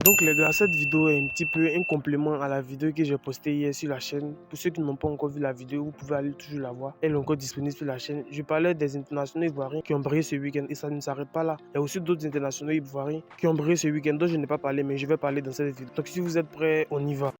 Donc les gars, cette vidéo est un petit peu un complément à la vidéo que j'ai postée hier sur la chaîne. Pour ceux qui n'ont pas encore vu la vidéo, vous pouvez aller toujours la voir. Elle est encore disponible sur la chaîne. Je parlais des internationaux ivoiriens qui ont brillé ce week-end et ça ne s'arrête pas là. Il y a aussi d'autres internationaux ivoiriens qui ont brillé ce week-end dont je n'ai pas parlé, mais je vais parler dans cette vidéo. Donc si vous êtes prêts, on y va.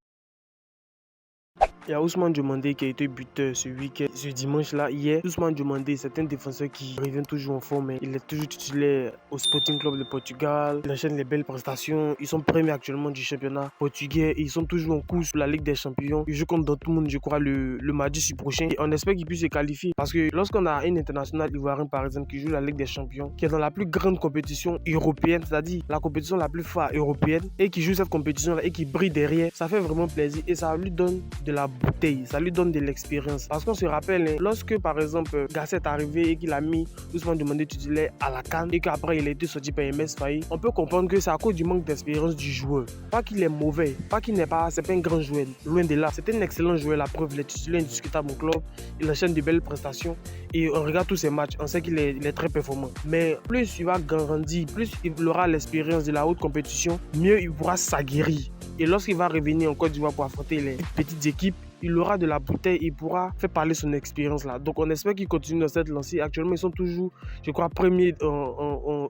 Il y a Ousmane Diomandé qui a été buteur ce week-end, ce dimanche-là. Hier, Ousmane Diomandé, c'est un défenseur qui revient toujours en forme. Il est toujours titulaire au Sporting Club de Portugal. Il enchaîne les belles prestations. Ils sont premiers actuellement du championnat portugais et ils sont toujours en course pour la Ligue des Champions. Ils jouent contre Dortmund, je crois, le mardi prochain. Et on espère qu'ils puissent se qualifier parce que lorsqu'on a un international ivoirien, par exemple, qui joue la Ligue des Champions, qui est dans la plus grande compétition européenne, c'est-à-dire la compétition la plus phare européenne, et qui joue cette compétition-là et qui brille derrière, ça fait vraiment plaisir et ça lui donne de la bouteille, ça lui donne de l'expérience. Parce qu'on se rappelle, lorsque par exemple Gasset est arrivé et qu'il a mis Ousmane Diomandé titulaire à la CAN et qu'après il a été sorti par MS Faye, on peut comprendre que c'est à cause du manque d'expérience du joueur. Pas qu'il est mauvais, pas qu'il n'est pas, c'est pas un grand joueur, loin de là. C'est un excellent joueur, la preuve, il est titulaire indiscutable au club, il enchaîne de belles prestations et on regarde tous ses matchs, on sait qu'il est très performant. Mais plus il va grandir, plus il aura l'expérience de la haute compétition, mieux il pourra s'aguerrir. Et lorsqu'il va revenir en Côte d'Ivoire pour affronter les petites équipes, il aura de la bouteille, il pourra faire parler son expérience là. Donc on espère qu'il continue dans cette lancée. Actuellement, ils sont toujours, je crois, premiers en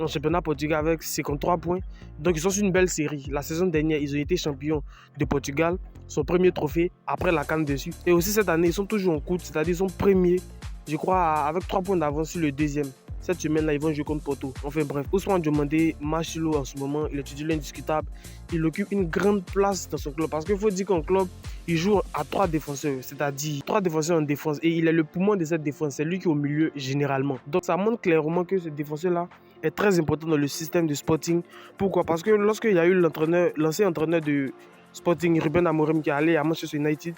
championnat portugais avec 53 points. Donc ils sont sur une belle série. La saison dernière, ils ont été champions de Portugal, son premier trophée après la CAN dessus. Et aussi cette année, ils sont toujours en course, c'est-à-dire ils sont premiers, je crois, avec 3 points d'avance sur le deuxième. Cette semaine-là, ils vont jouer contre Porto. Enfin bref, Ousmane Diomandé marche l'eau en ce moment. Il est titulaire indiscutable. Il occupe une grande place dans son club. Parce qu'il faut dire qu'en club, il joue à 3 défenseurs. C'est-à-dire 3 défenseurs en défense. Et il est le poumon de cette défense. C'est lui qui est au milieu généralement. Donc ça montre clairement que ce défenseur-là est très important dans le système de Sporting. Pourquoi? Parce que lorsqu'il y a eu l'ancien entraîneur de Sporting, Ruben Amorim, qui est allé à Manchester United,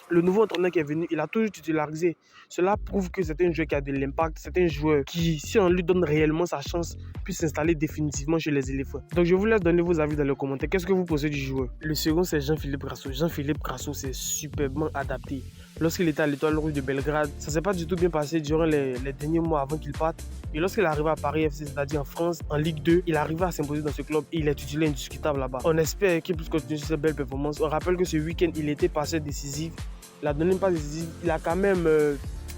le nouveau entraîneur qui est venu, il a toujours titularisé. Cela prouve que c'est un joueur qui a de l'impact. C'est un joueur qui, si on lui donne réellement sa chance, puisse s'installer définitivement chez les éléphants. Donc je vous laisse donner vos avis dans les commentaires. Qu'est-ce que vous pensez du joueur? Le second, c'est Jean-Philippe Grasso. Jean-Philippe Grasso s'est superbement adapté. Lorsqu'il était à l'Étoile Rouge de Belgrade, ça ne s'est pas du tout bien passé durant les derniers mois avant qu'il parte. Et lorsqu'il est arrivé à Paris FC, c'est-à-dire en France, en Ligue 2, il arrivait à s'imposer dans ce club et il est titulaire indiscutable là-bas. On espère qu'il puisse continuer sur cette belle performance. On rappelle que ce week-end, il était passé décisif. Il a donné une passe décisive. Il a quand même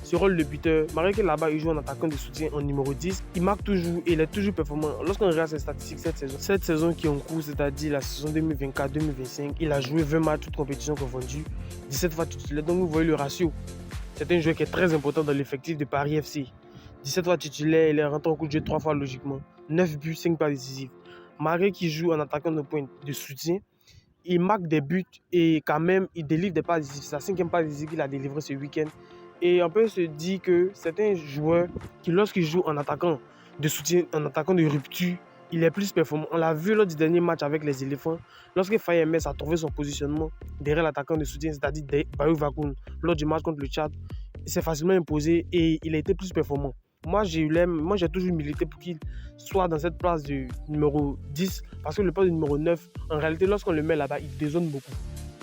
ce rôle de buteur. Malgré que là-bas, il joue en attaquant de soutien en numéro 10. Il marque toujours et il est toujours performant. Lorsqu'on regarde ses statistiques cette saison qui est en cours, c'est-à-dire la saison 2024-2025, il a joué 20 matchs, toutes compétitions confondues, 17 fois titulaire. Donc vous voyez le ratio. C'est un joueur qui est très important dans l'effectif de Paris FC. 17 fois titulaire, il est rentré en coup de jeu 3 fois logiquement. 9 buts, 5 passes décisives. Malgré qu'il joue en attaquant de pointe de soutien, il marque des buts et quand même il délivre des passes décisives. C'est la 5e passe décisive qu'il a délivré ce week-end. Et on peut se dire que c'est un joueur qui, lorsqu'il joue en attaquant de soutien, en attaquant de rupture, il est plus performant. On l'a vu lors du dernier match avec les éléphants. Lorsque Faye MS a trouvé son positionnement derrière l'attaquant de soutien, c'est-à-dire Bayou Vakoun, lors du match contre le Tchad, il s'est facilement imposé et il a été plus performant. Moi, j'ai toujours milité pour qu'il soit dans cette place de numéro 10 parce que le poste de numéro 9, en réalité, lorsqu'on le met là-bas, il dézone beaucoup.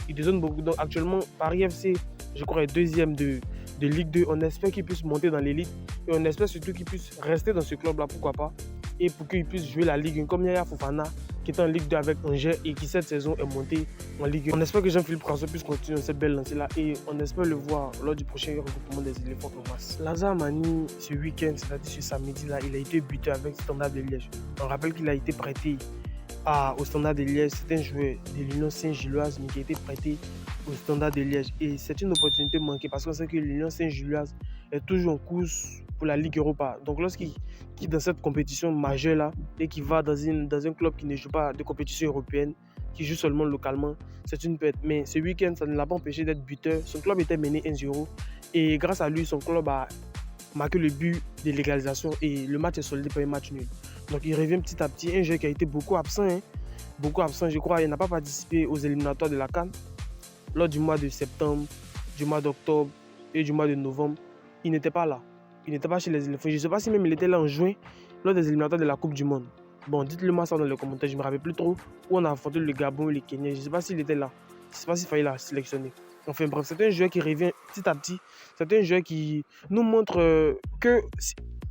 Il dézone beaucoup. Donc actuellement, Paris FC, je crois, est deuxième de Ligue 2. On espère qu'il puisse monter dans l'élite et on espère surtout qu'il puisse rester dans ce club-là, pourquoi pas, et pour qu'il puisse jouer la Ligue 1 comme Yaya Fofana qui est en Ligue 2 avec Angers et qui cette saison est monté en Ligue 1. On espère que Jean-Philippe Grasso puisse continuer dans cette belle lancée-là et on espère le voir lors du prochain regroupement des éléphants en masse. Lazare Mani, ce week-end, c'est-à-dire ce samedi-là, il a été buté avec Standard de Liège. On rappelle qu'il a été prêté au Standard de Liège. C'est un joueur de l'Union Saint-Gilloise mais qui a été prêté au Standard de Liège. Et c'est une opportunité manquée parce qu'on sait que l'Union Saint-Gilloise est toujours en course pour la Ligue Europa. Donc lorsqu'il quitte dans cette compétition majeure là et qu'il va dans un club qui ne joue pas de compétition européenne, qui joue seulement localement, c'est une perte. Mais ce week-end, ça ne l'a pas empêché d'être buteur. Son club était mené 1-0 et grâce à lui, son club a marqué le but de l'égalisation et le match est soldé par un match nul. Donc il revient petit à petit, un joueur qui a été beaucoup absent, je crois. Il n'a pas participé aux éliminatoires de la CAN lors du mois de septembre, du mois d'octobre et du mois de novembre. Il n'était pas là. Il n'était pas chez les éléphants. Je ne sais pas si même il était là en juin lors des éliminatoires de la Coupe du Monde. Bon, dites-le moi ça dans les commentaires. Je ne me rappelle plus trop où on a affronté le Gabon et le Kenya. Je ne sais pas s'il était là. Je ne sais pas s'il fallait la sélectionner. Enfin bref, c'est un joueur qui revient petit à petit. C'est un joueur qui nous montre que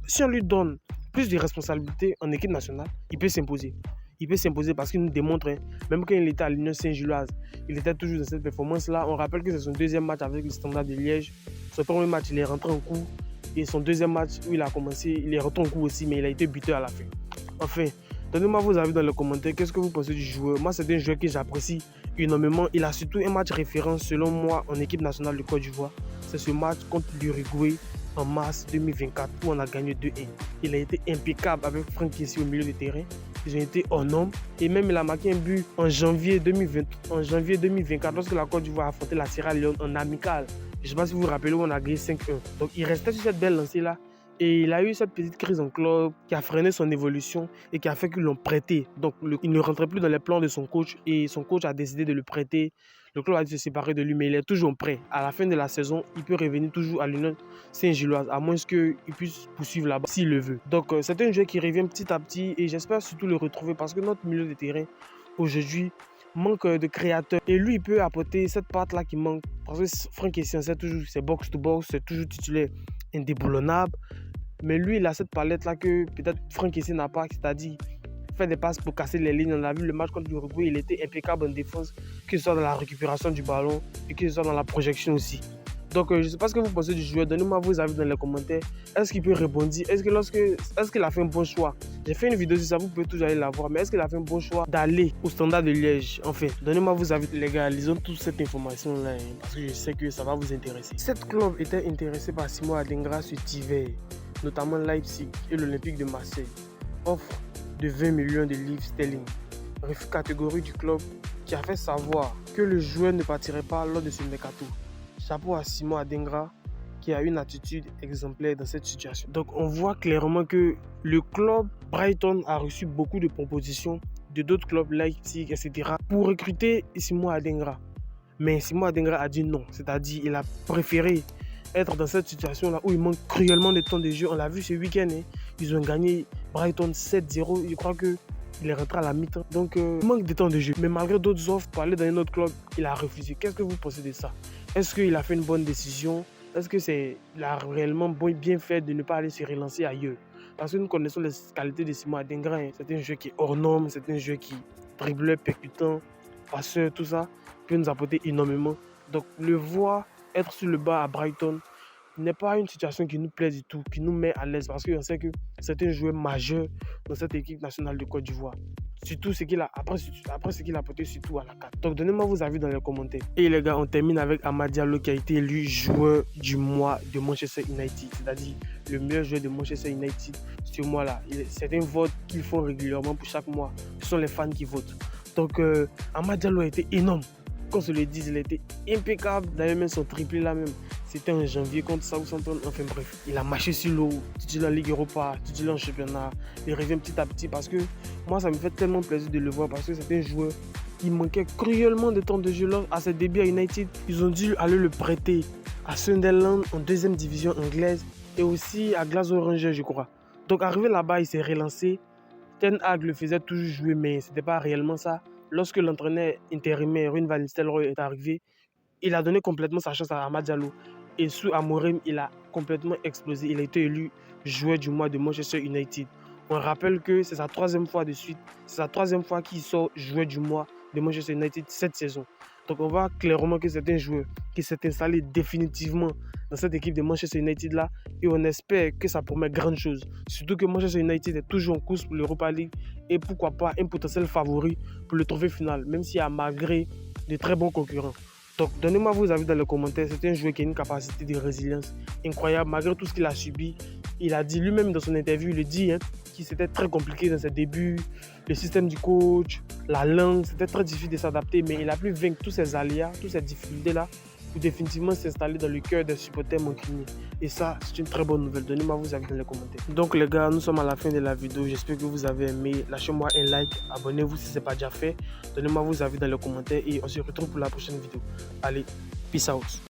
si on lui donne plus de responsabilités en équipe nationale, il peut s'imposer. il peut s'imposer parce qu'il nous démontre, même quand il était à l'Union Saint-Gilloise, il était toujours dans cette performance-là. On rappelle que c'est son deuxième match avec le Standard de Liège. Son premier match, il est rentré en coup. Et son deuxième match où il a commencé, il est rentré en coup aussi, mais il a été buteur à la fin. Enfin, donnez-moi vos avis dans les commentaires. Qu'est-ce que vous pensez du joueur? Moi, c'est un joueur que j'apprécie énormément. Il a surtout un match référence, selon moi, en équipe nationale de Côte d'Ivoire. C'est ce match contre l'Uruguay en mars 2024 où on a gagné 2-1. Il a été impeccable avec Franck Kessie au milieu de terrain. Ils ont été hors norme. Et même, il a marqué un but en janvier 2024 lorsque la Côte d'Ivoire a affronté la Sierra Leone en amical. Je ne sais pas si vous vous rappelez où on a gagné 5-1. Donc, il restait sur cette belle lancée-là. Et il a eu cette petite crise en club qui a freiné son évolution et qui a fait qu'ils l'ont prêté. Donc, il ne rentrait plus dans les plans de son coach et son coach a décidé de le prêter. Le club a dû se séparer de lui, mais il est toujours prêt. À la fin de la saison, il peut revenir toujours à l'Union Saint-Gilloise, à moins qu'il puisse poursuivre là-bas s'il le veut. Donc, c'est un joueur qui revient petit à petit et j'espère surtout le retrouver parce que notre milieu de terrain, aujourd'hui, manque de créateurs. Et lui, il peut apporter cette patte-là qui manque. Parce que Franck Kessie, c'est box-to-box, c'est toujours titulaire indéboulonnable. Mais lui, il a cette palette-là que peut-être Franck Kessie n'a pas, c'est-à-dire faire des passes pour casser les lignes. On a vu le match contre l'Uruguay, il était impeccable en défense, que ce soit dans la récupération du ballon et que ce soit dans la projection aussi. Donc, je ne sais pas ce que vous pensez du joueur. Donnez-moi vos avis dans les commentaires. Est-ce qu'il peut rebondir? Est-ce qu'il a fait un bon choix? J'ai fait une vidéo sur ça, vous pouvez toujours aller la voir. Mais est-ce qu'il a fait un bon choix d'aller au Standard de Liège? Enfin, donnez-moi vos avis, les gars. Lisons toute cette information-là, parce que je sais que ça va vous intéresser. Cette club était intéressé par Simon Adingra sur Tivers, notamment Leipzig et l'Olympique de Marseille. Offre de 20 millions de livres sterling. Refus catégorie du club qui a fait savoir que le joueur ne partirait pas lors de ce mercato. Chapeau à Simon Adingra qui a une attitude exemplaire dans cette situation. Donc on voit clairement que le club Brighton a reçu beaucoup de propositions de d'autres clubs, Leipzig, etc. pour recruter Simon Adingra. Mais Simon Adingra a dit non, c'est-à-dire il a préféré être dans cette situation-là où il manque cruellement de temps de jeu. On l'a vu ce week-end, ils ont gagné Brighton 7-0. Je crois qu'il est rentré à la mi-temps. Donc, il manque de temps de jeu. Mais malgré d'autres offres pour aller dans un autre club, il a refusé. Qu'est-ce que vous pensez de ça? Est-ce qu'il a fait une bonne décision? Est-ce qu'il a réellement bien fait de ne pas aller se relancer ailleurs? Parce que nous connaissons les qualités de Simon Adingra. C'est un jeu qui est hors norme, c'est un jeu qui dribbleur, percutant, passeur, tout ça, peut nous apporter énormément. Donc, le voir être sur le banc à Brighton n'est pas une situation qui nous plaît du tout, qui nous met à l'aise parce qu'on sait que c'est un joueur majeur dans cette équipe nationale de Côte d'Ivoire. Surtout ce qu'il a, après ce qu'il a apporté surtout à la CAN. Donc donnez-moi vos avis dans les commentaires. Et les gars, on termine avec Amad Diallo qui a été élu joueur du mois de Manchester United, c'est-à-dire le meilleur joueur de Manchester United ce mois-là. C'est un vote qu'ils font régulièrement pour chaque mois. Ce sont les fans qui votent. Donc Amad Diallo a été énorme. Qu'on se le dise, il était impeccable. D'ailleurs, même son triplé là même, c'était en janvier contre Southampton. Enfin bref, il a marché sur l'eau, titulaire en Ligue Europa, titulaire en championnat. Il revient petit à petit parce que moi, ça me fait tellement plaisir de le voir parce que c'est un joueur qui manquait cruellement de temps de jeu. À ses débuts à United, ils ont dû aller le prêter à Sunderland en deuxième division anglaise et aussi à Glasgow Rangers, je crois. Donc arrivé là-bas, il s'est relancé. Ten Hag le faisait toujours jouer, mais ce n'était pas réellement ça. Lorsque l'entraîneur intérimaire Ruud van Nistelrooy est arrivé, il a donné complètement sa chance à Amad Diallo. Et sous Amorim, il a complètement explosé. Il a été élu joueur du mois de Manchester United. On rappelle que c'est sa troisième fois de suite. C'est sa troisième fois qu'il sort joueur du mois de Manchester United cette saison. Donc on voit clairement que c'est un joueur qui s'est installé définitivement dans cette équipe de Manchester United là. Et on espère que ça promet grande chose. Surtout que Manchester United est toujours en course pour l'Europa League. Et pourquoi pas un potentiel favori pour le trophée final. Même s'il y a malgré de très bons concurrents. Donc donnez-moi vos avis dans les commentaires. C'est un joueur qui a une capacité de résilience incroyable. Malgré tout ce qu'il a subi. Il a dit lui-même dans son interview, il le dit, que c'était très compliqué dans ses débuts. Le système du coach, la langue, c'était très difficile de s'adapter. Mais il a pu vaincre tous ces aléas, toutes ces difficultés-là pour définitivement s'installer dans le cœur des supporters mancuniers. Et ça, c'est une très bonne nouvelle. Donnez-moi vos avis dans les commentaires. Donc les gars, nous sommes à la fin de la vidéo. J'espère que vous avez aimé. Lâchez-moi un like, abonnez-vous si ce n'est pas déjà fait. Donnez-moi vos avis dans les commentaires et on se retrouve pour la prochaine vidéo. Allez, peace out.